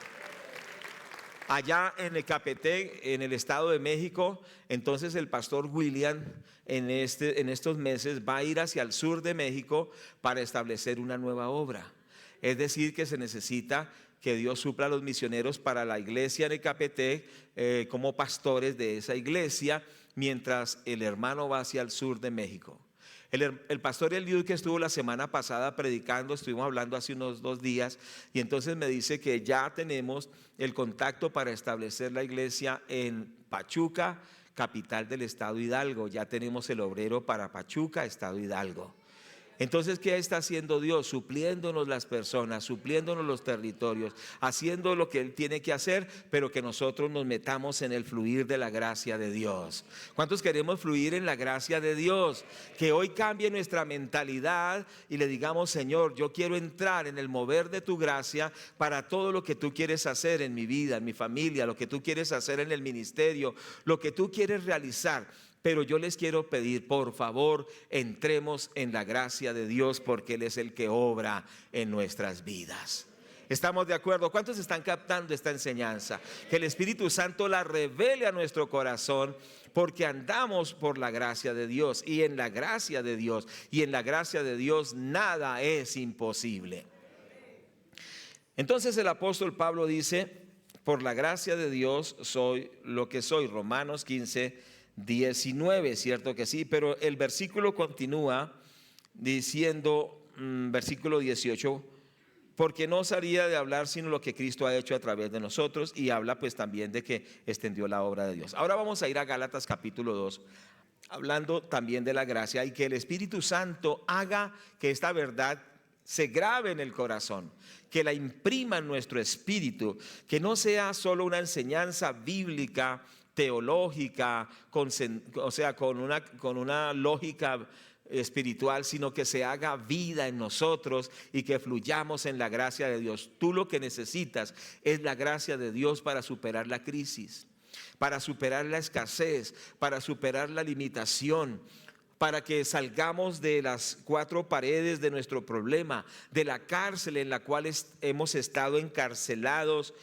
Allá en Ecatepec, en el Estado de México, entonces el pastor William en estos meses va a ir hacia el sur de México para establecer una nueva obra. Es decir, que se necesita que Dios supla a los misioneros para la iglesia en Ecatepec, como pastores de esa iglesia, mientras el hermano va hacia el sur de México. El pastor Eliud, que estuvo la semana pasada predicando, estuvimos hablando hace unos 2 días, y entonces me dice que ya tenemos el contacto para establecer la iglesia en Pachuca, capital del estado Hidalgo. Ya tenemos el obrero para Pachuca, estado Hidalgo. Entonces, ¿qué está haciendo Dios? Supliéndonos las personas, supliéndonos los territorios, haciendo lo que Él tiene que hacer, pero que nosotros nos metamos en el fluir de la gracia de Dios. ¿Cuántos queremos fluir en la gracia de Dios? Que hoy cambie nuestra mentalidad y le digamos, Señor, yo quiero entrar en el mover de tu gracia para todo lo que tú quieres hacer en mi vida, en mi familia, lo que tú quieres hacer en el ministerio, lo que tú quieres realizar. Pero yo les quiero pedir, por favor, entremos en la gracia de Dios, porque Él es el que obra en nuestras vidas. ¿Estamos de acuerdo? ¿Cuántos están captando esta enseñanza? Que el Espíritu Santo la revele a nuestro corazón, porque andamos por la gracia de Dios, y en la gracia de Dios, y en la gracia de Dios nada es imposible. Entonces el apóstol Pablo dice: por la gracia de Dios soy lo que soy. Romanos 15:19, cierto que sí, pero el versículo continúa diciendo, versículo 18, porque no os haría de hablar sino lo que Cristo ha hecho a través de nosotros, y habla pues también de que extendió la obra de Dios. Ahora vamos a ir a Gálatas capítulo 2, hablando también de la gracia, y que el Espíritu Santo haga que esta verdad se grabe en el corazón, que la imprima en nuestro espíritu, que no sea solo una enseñanza bíblica, teológica, con una lógica espiritual, sino que se haga vida en nosotros y que fluyamos en la gracia de Dios. Tú lo que necesitas es la gracia de Dios para superar la crisis, para superar la escasez, para superar la limitación, para que salgamos de las cuatro paredes de nuestro problema, de la cárcel en la cual hemos estado encarcelados.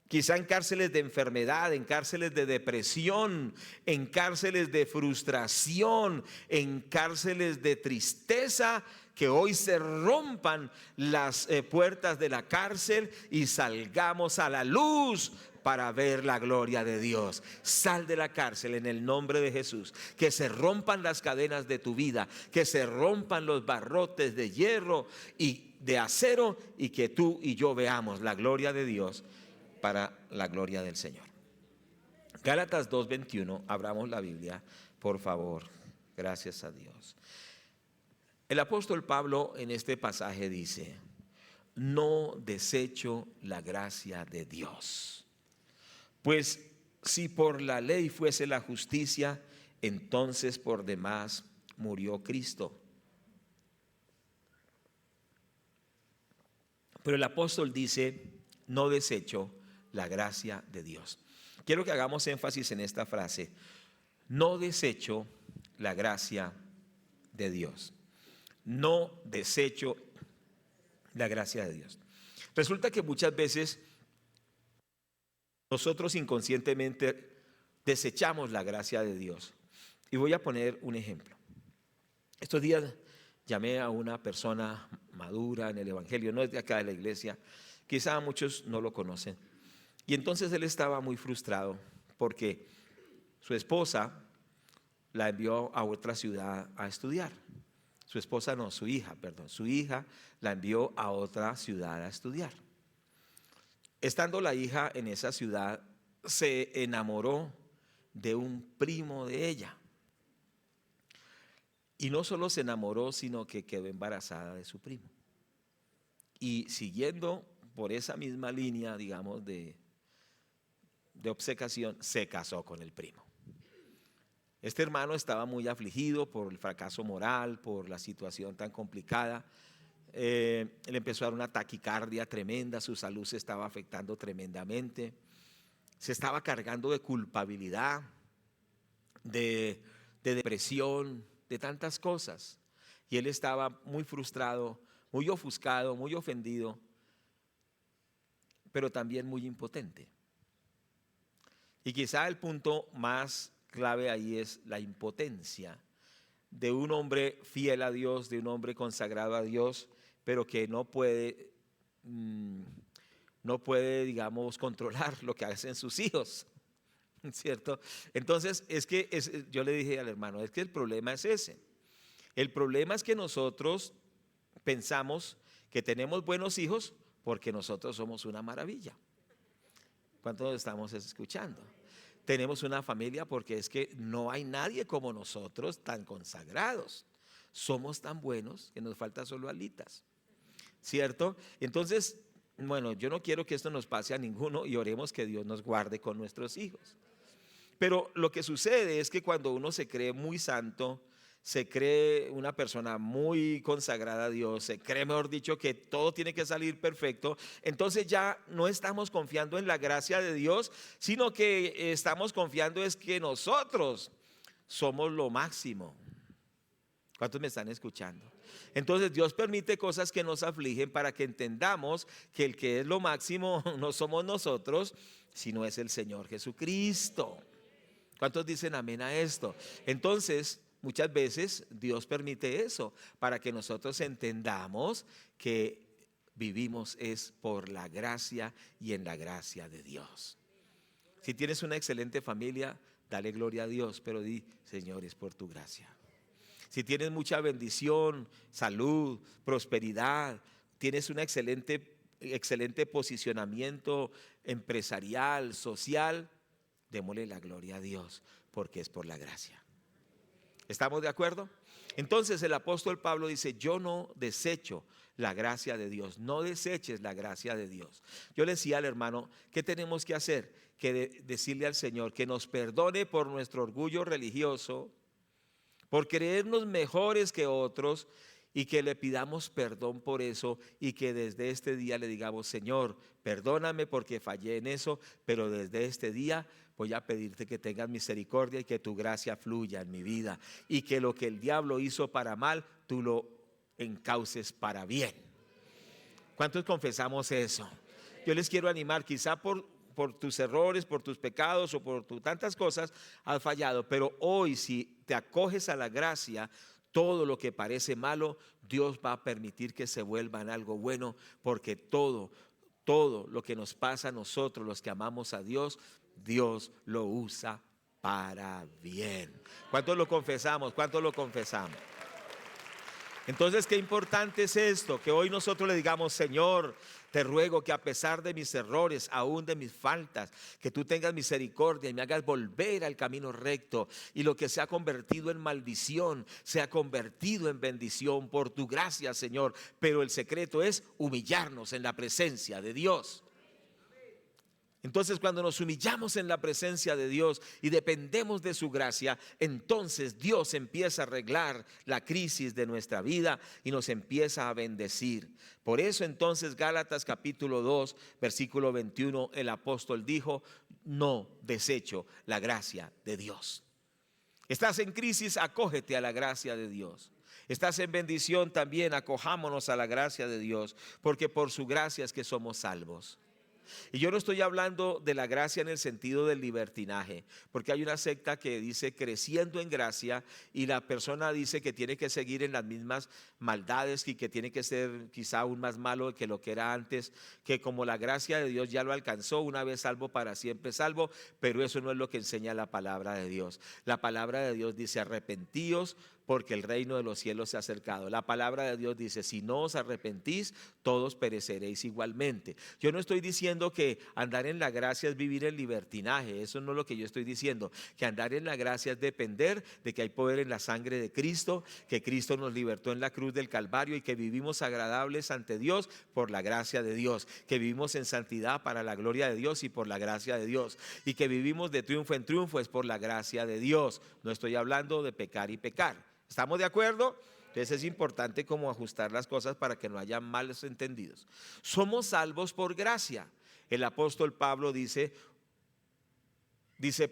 Quizá en cárceles de enfermedad, en cárceles de depresión, en cárceles de frustración, en cárceles de tristeza, que hoy se rompan las puertas de la cárcel y salgamos a la luz para ver la gloria de Dios. Sal de la cárcel en el nombre de Jesús. Que se rompan las cadenas de tu vida, que se rompan los barrotes de hierro y de acero, y que tú y yo veamos la gloria de Dios para la gloria del Señor. Gálatas 2:21, abramos la Biblia, por favor. Gracias a Dios. El apóstol Pablo en este pasaje dice: no desecho la gracia de Dios, pues si por la ley fuese la justicia, entonces por demás murió Cristo. Pero el apóstol dice: no desecho la gracia de Dios. Quiero que hagamos énfasis en esta frase: no desecho la gracia de Dios. No desecho la gracia de Dios. Resulta que muchas veces nosotros inconscientemente desechamos la gracia de Dios. Y voy a poner un ejemplo. Estos días llamé a una persona madura en el Evangelio, no es de acá de la iglesia, quizá muchos no lo conocen. Y entonces él estaba muy frustrado porque su esposa la envió a otra ciudad a estudiar. Su esposa no, su hija la envió a otra ciudad a estudiar. Estando la hija en esa ciudad, se enamoró de un primo de ella. Y no solo se enamoró, sino que quedó embarazada de su primo. Y siguiendo por esa misma línea, digamos, de obcecación, se casó con el primo. Este hermano estaba muy afligido por el fracaso moral, por la situación tan complicada. Le empezó a dar una taquicardia tremenda, su salud se estaba afectando tremendamente. Se estaba cargando de culpabilidad, de depresión, de tantas cosas. Y él estaba muy frustrado, muy ofuscado, muy ofendido, pero también muy impotente. Y quizá el punto más clave ahí es la impotencia de un hombre fiel a Dios, de un hombre consagrado a Dios, pero que no puede, digamos, controlar lo que hacen sus hijos, ¿cierto? Entonces, yo le dije al hermano, es que el problema es ese. El problema es que nosotros pensamos que tenemos buenos hijos porque nosotros somos una maravilla. ¿Cuántos estamos escuchando? Tenemos una familia porque es que no hay nadie como nosotros tan consagrados. Somos tan buenos que nos falta solo alitas, ¿cierto? Entonces, bueno, yo no quiero que esto nos pase a ninguno y oremos que Dios nos guarde con nuestros hijos. Pero lo que sucede es que cuando uno se cree muy santo, se cree una persona muy consagrada a Dios, se cree, mejor dicho, que todo tiene que salir perfecto, entonces ya no estamos confiando en la gracia de Dios, sino que estamos confiando es que nosotros somos lo máximo. ¿Cuántos me están escuchando? Entonces Dios permite cosas que nos afligen para que entendamos que el que es lo máximo no somos nosotros, sino es el Señor Jesucristo. ¿Cuántos dicen amén a esto? Entonces, muchas veces Dios permite eso para que nosotros entendamos que vivimos es por la gracia y en la gracia de Dios. Si tienes una excelente familia, dale gloria a Dios, pero di, Señor, es por tu gracia. Si tienes mucha bendición, salud, prosperidad, tienes un excelente posicionamiento empresarial, social, démosle la gloria a Dios, porque es por la gracia. ¿Estamos de acuerdo? Entonces el apóstol Pablo dice, yo no desecho la gracia de Dios, no deseches la gracia de Dios. Yo le decía al hermano, ¿qué tenemos que hacer? Que decirle al Señor que nos perdone por nuestro orgullo religioso, por creernos mejores que otros, y que le pidamos perdón por eso, y que desde este día le digamos, Señor, perdóname porque fallé en eso, pero desde este día voy a pedirte que tengas misericordia y que tu gracia fluya en mi vida, y que lo que el diablo hizo para mal, tú lo encauces para bien. ¿Cuántos confesamos eso? Yo les quiero animar, quizá por tus errores, por tus pecados o por tantas cosas has fallado, pero hoy si te acoges a la gracia, todo lo que parece malo, Dios va a permitir que se vuelva en algo bueno, porque todo lo que nos pasa a nosotros, los que amamos a Dios, Dios lo usa para bien. ¿Cuántos lo confesamos? ¿Cuántos lo confesamos? Entonces, qué importante es esto, que hoy nosotros le digamos, Señor, te ruego que a pesar de mis errores, aún de mis faltas, que tú tengas misericordia y me hagas volver al camino recto, y lo que se ha convertido en maldición, se ha convertido en bendición por tu gracia, Señor. Pero el secreto es humillarnos en la presencia de Dios. Entonces, cuando nos humillamos en la presencia de Dios y dependemos de su gracia, entonces Dios empieza a arreglar la crisis de nuestra vida y nos empieza a bendecir. Por eso entonces Gálatas capítulo 2 versículo 21, el apóstol dijo, no desecho la gracia de Dios. Estás en crisis, acógete a la gracia de Dios. Estás en bendición, también acojámonos a la gracia de Dios, porque por su gracia es que somos salvos. Y yo no estoy hablando de la gracia en el sentido del libertinaje, porque hay una secta que dice creciendo en gracia, y la persona dice que tiene que seguir en las mismas maldades y que tiene que ser quizá aún más malo que lo que era antes, que como la gracia de Dios ya lo alcanzó, una vez salvo para siempre salvo. Pero eso no es lo que enseña la palabra de Dios. La palabra de Dios dice arrepentíos porque el reino de los cielos se ha acercado. La palabra de Dios dice, si no os arrepentís, todos pereceréis igualmente. Yo no estoy diciendo que andar en la gracia es vivir en libertinaje, eso no es lo que yo estoy diciendo. Que andar en la gracia es depender de que hay poder en la sangre de Cristo, que Cristo nos libertó en la cruz del Calvario y que vivimos agradables ante Dios por la gracia de Dios, que vivimos en santidad para la gloria de Dios y por la gracia de Dios, y que vivimos de triunfo en triunfo es por la gracia de Dios. No estoy hablando de pecar y pecar. ¿Estamos de acuerdo? Entonces es importante como ajustar las cosas para que no haya malos entendidos. Somos salvos por gracia. El apóstol Pablo dice,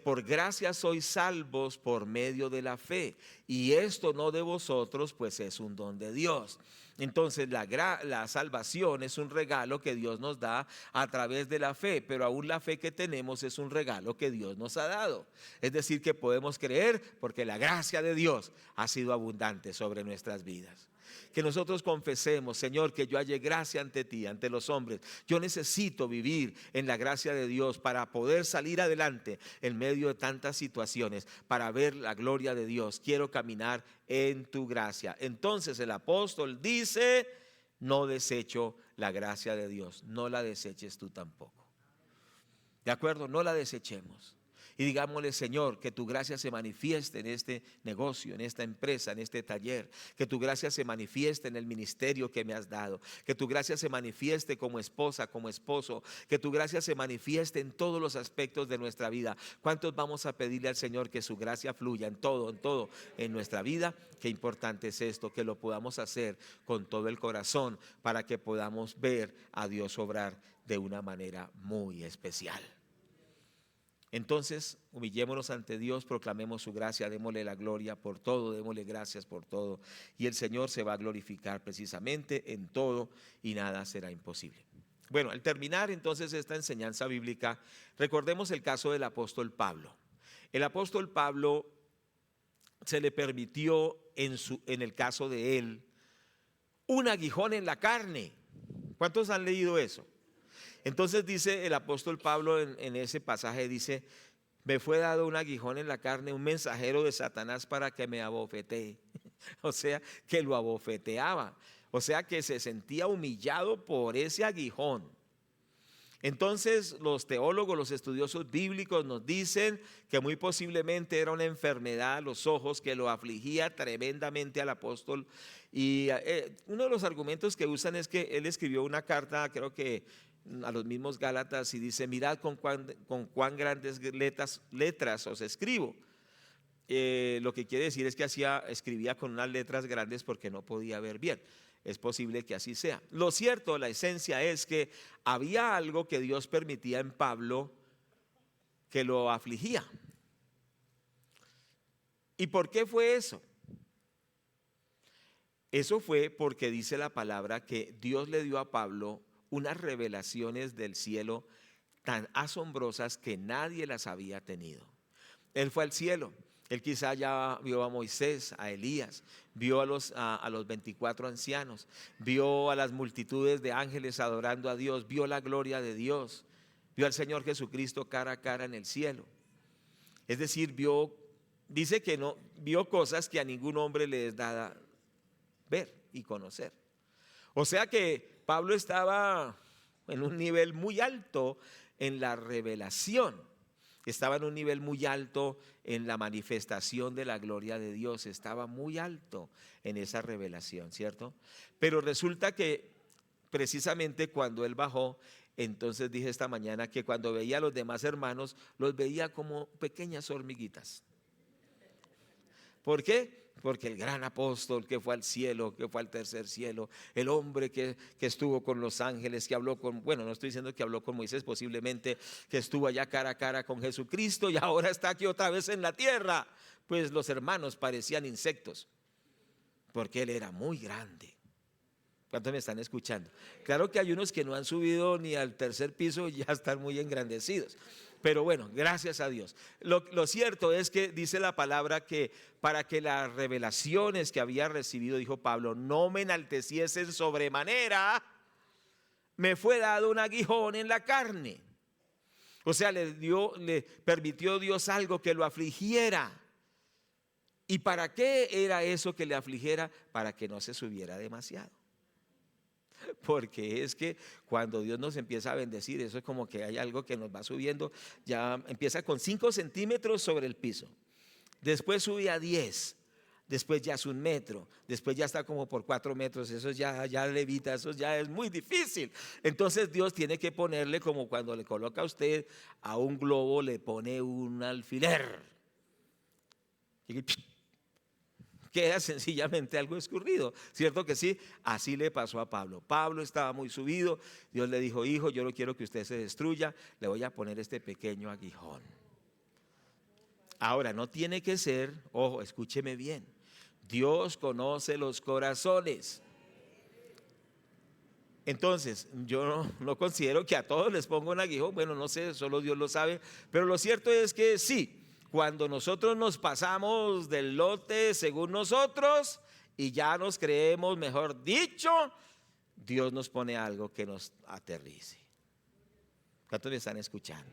por gracia sois salvos por medio de la fe, y esto no de vosotros, pues es un don de Dios. Entonces la salvación es un regalo que Dios nos da a través de la fe, pero aún la fe que tenemos es un regalo que Dios nos ha dado. Es decir, que podemos creer porque la gracia de Dios ha sido abundante sobre nuestras vidas. Que nosotros confesemos, Señor, que yo hallé gracia ante ti, ante los hombres. Yo necesito vivir en la gracia de Dios para poder salir adelante en medio de tantas situaciones, para ver la gloria de Dios. Quiero caminar en tu gracia. Entonces el apóstol dice, no desecho la gracia de Dios. No la deseches tú tampoco. ¿De acuerdo? No la desechemos. Y digámosle, Señor, que tu gracia se manifieste en este negocio, en esta empresa, en este taller. Que tu gracia se manifieste en el ministerio que me has dado. Que tu gracia se manifieste como esposa, como esposo. Que tu gracia se manifieste en todos los aspectos de nuestra vida. ¿Cuántos vamos a pedirle al Señor que su gracia fluya en todo en nuestra vida? Qué importante es esto, que lo podamos hacer con todo el corazón para que podamos ver a Dios obrar de una manera muy especial. Entonces, humillémonos ante Dios, proclamemos su gracia, démosle la gloria por todo, démosle gracias por todo. Y el Señor se va a glorificar precisamente en todo y nada será imposible. Bueno, al terminar entonces esta enseñanza bíblica, recordemos el caso del apóstol Pablo. El apóstol Pablo se le permitió en el caso de él un aguijón en la carne. ¿Cuántos han leído eso? Entonces dice el apóstol Pablo en ese pasaje, dice: me fue dado un aguijón en la carne, un mensajero de Satanás para que me abofetee. O sea, que lo abofeteaba. O sea, que se sentía humillado por ese aguijón. Entonces los teólogos, los estudiosos bíblicos nos dicen que muy posiblemente era una enfermedad a los ojos que lo afligía tremendamente al apóstol. Y uno de los argumentos que usan es que él escribió una carta, creo que a los mismos Gálatas, y dice: mirad con cuán grandes letras os escribo. Lo que quiere decir es que escribía con unas letras grandes porque no podía ver bien. Es posible que así sea. Lo cierto, la esencia es que había algo que Dios permitía en Pablo que lo afligía. ¿Y por qué fue eso? Eso fue porque dice la palabra que Dios le dio a Pablo unas revelaciones del cielo tan asombrosas que nadie las había tenido. Él fue al cielo. Él quizá ya vio a Moisés, a Elías, vio a los 24 ancianos, vio a las multitudes de ángeles adorando a Dios, vio la gloria de Dios, vio al Señor Jesucristo cara a cara en el cielo. Es decir, dice que no, vio cosas que a ningún hombre le es dada ver y conocer. O sea que Pablo estaba en un nivel muy alto en la revelación. Estaba en un nivel muy alto en la manifestación de la gloria de Dios. Estaba muy alto en esa revelación, ¿cierto? Pero resulta que precisamente cuando él bajó, entonces dije esta mañana que cuando veía a los demás hermanos, los veía como pequeñas hormiguitas. ¿Por qué? Porque el gran apóstol que fue al cielo, que fue al tercer cielo, el hombre que estuvo con los ángeles, que habló bueno, no estoy diciendo que habló con Moisés, posiblemente que estuvo allá cara a cara con Jesucristo y ahora está aquí otra vez en la tierra. Pues los hermanos parecían insectos, porque él era muy grande. ¿Cuántos me están escuchando? Claro que hay unos que no han subido ni al tercer piso y ya están muy engrandecidos. Pero bueno, gracias a Dios. Lo cierto es que dice la palabra que para que las revelaciones que había recibido, dijo Pablo, no me enalteciesen sobremanera, me fue dado un aguijón en la carne. O sea, le permitió Dios algo que lo afligiera. ¿Y para qué era eso que le afligiera? Para que no se subiera demasiado. Porque es que cuando Dios nos empieza a bendecir, eso es como que hay algo que nos va subiendo. Ya empieza con 5 centímetros sobre el piso, después sube a 10, después ya es 1 metro, después ya está como por 4 metros. Eso ya levita, eso ya es muy difícil. Entonces Dios tiene que ponerle, como cuando le coloca a usted a un globo, le pone un alfiler y queda sencillamente algo escurrido, ¿cierto que sí? Así le pasó a Pablo. Pablo estaba muy subido. Dios le dijo: hijo, yo no quiero que usted se destruya, le voy a poner este pequeño aguijón. Ahora, no tiene que ser, ojo, escúcheme bien, Dios conoce los corazones. Entonces, yo no considero que a todos les ponga un aguijón. Bueno, no sé, solo Dios lo sabe. Pero lo cierto es que sí, cuando nosotros nos pasamos del lote según nosotros y ya nos creemos, mejor dicho, Dios nos pone algo que nos aterrice. ¿Cuántos me están escuchando?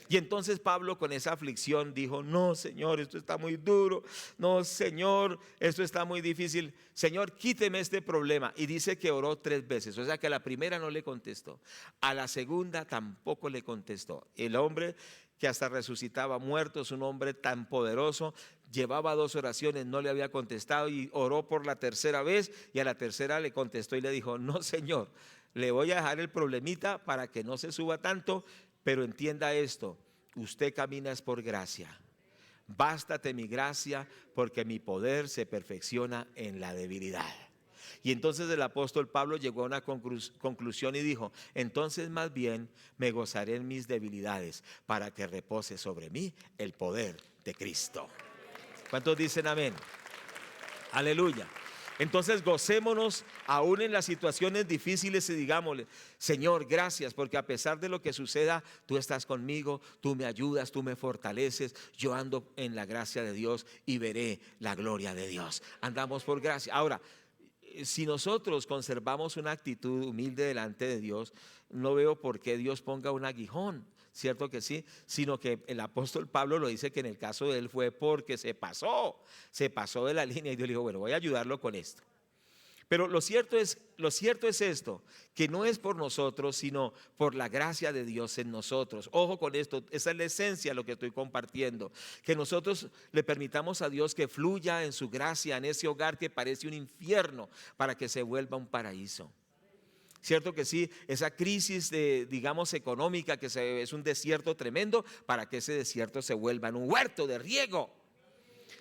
Y entonces Pablo, con esa aflicción, dijo: no, Señor, esto está muy duro. No, Señor, esto está muy difícil. Señor, quíteme este problema. Y dice que oró 3 veces. O sea que a la primera no le contestó, a la segunda tampoco le contestó. El hombre que hasta resucitaba muertos, un hombre tan poderoso, llevaba 2 oraciones, no le había contestado, y oró por la tercera vez, y a la tercera le contestó y le dijo: no, Señor, le voy a dejar el problemita para que no se suba tanto, pero entienda esto: usted camina es por gracia. Bástate mi gracia, porque mi poder se perfecciona en la debilidad. Y entonces el apóstol Pablo llegó a una conclusión y dijo: entonces más bien me gozaré en mis debilidades, para que repose sobre mí el poder de Cristo. ¿Cuántos dicen amén? Aleluya. Entonces gocémonos aún en las situaciones difíciles y digámosle: Señor, gracias, porque a pesar de lo que suceda, tú estás conmigo, tú me ayudas, tú me fortaleces. Yo ando en la gracia de Dios y veré la gloria de Dios. Andamos por gracia. Ahora, si nosotros conservamos una actitud humilde delante de Dios, no veo por qué Dios ponga un aguijón. Cierto que sí, sino que el apóstol Pablo lo dice que en el caso de él fue porque se pasó de la línea, y Dios le dijo: bueno, voy a ayudarlo con esto. Pero lo cierto es esto, que no es por nosotros, sino por la gracia de Dios en nosotros. Ojo con esto, esa es la esencia de lo que estoy compartiendo, que nosotros le permitamos a Dios que fluya en su gracia en ese hogar que parece un infierno, para que se vuelva un paraíso. Cierto que sí, esa crisis digamos económica, que es un desierto tremendo, para que ese desierto se vuelva en un huerto de riego.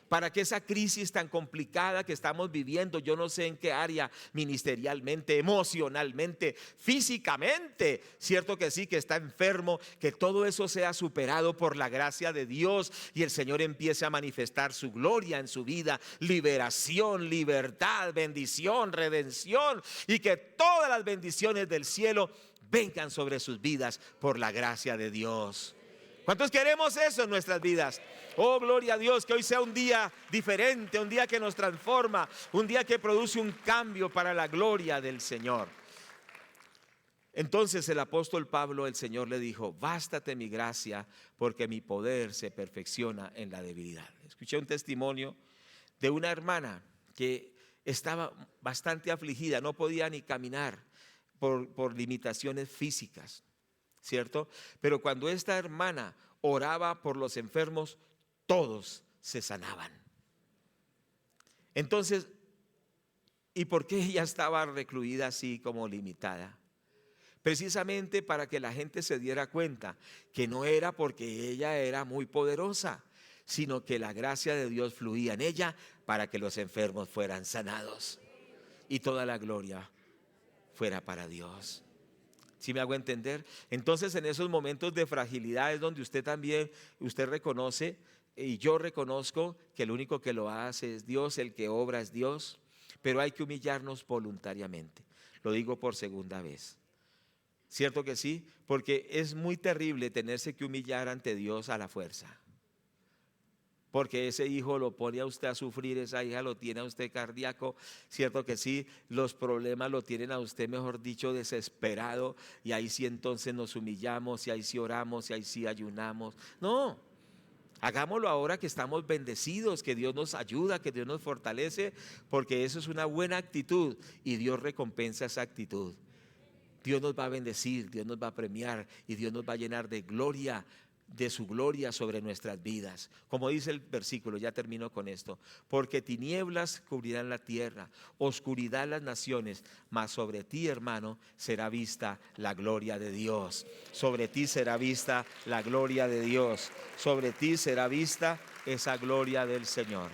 Para que esa crisis tan complicada que estamos viviendo, yo no sé en qué área, ministerialmente, emocionalmente, físicamente, cierto que sí, que está enfermo, que todo eso sea superado por la gracia de Dios y el Señor empiece a manifestar su gloria en su vida, liberación, libertad, bendición, redención, y que todas las bendiciones del cielo vengan sobre sus vidas por la gracia de Dios. ¿Cuántos queremos eso en nuestras vidas? Oh, gloria a Dios, que hoy sea un día diferente, un día que nos transforma, un día que produce un cambio para la gloria del Señor. Entonces el apóstol Pablo, el Señor le dijo: bástate mi gracia, porque mi poder se perfecciona en la debilidad. Escuché un testimonio de una hermana que estaba bastante afligida, no podía ni caminar por limitaciones físicas, ¿cierto? Pero cuando esta hermana oraba por los enfermos, todos se sanaban. Entonces, ¿y por qué ella estaba recluida así como limitada? Precisamente para que la gente se diera cuenta que no era porque ella era muy poderosa, sino que la gracia de Dios fluía en ella para que los enfermos fueran sanados y toda la gloria fuera para Dios. ¿Sí me hago entender? Entonces, en esos momentos de fragilidad es donde usted reconoce, y yo reconozco, que el único que lo hace es Dios, el que obra es Dios, pero hay que humillarnos voluntariamente. Lo digo por segunda vez. ¿Cierto que sí? Porque es muy terrible tenerse que humillar ante Dios a la fuerza. Porque ese hijo lo pone a usted a sufrir, esa hija lo tiene a usted cardíaco, cierto que sí, los problemas lo tienen a usted, mejor dicho, desesperado, y ahí sí entonces nos humillamos, y ahí sí oramos, y ahí sí ayunamos. No, hagámoslo ahora que estamos bendecidos, que Dios nos ayuda, que Dios nos fortalece, porque eso es una buena actitud y Dios recompensa esa actitud. Dios nos va a bendecir, Dios nos va a premiar y Dios nos va a llenar de gloria, de su gloria sobre nuestras vidas. Como dice el versículo, ya termino con esto: porque tinieblas cubrirán la tierra, oscuridad las naciones, mas sobre ti, hermano, será vista la gloria de Dios. Sobre ti será vista la gloria de Dios. Sobre ti será vista esa gloria del Señor.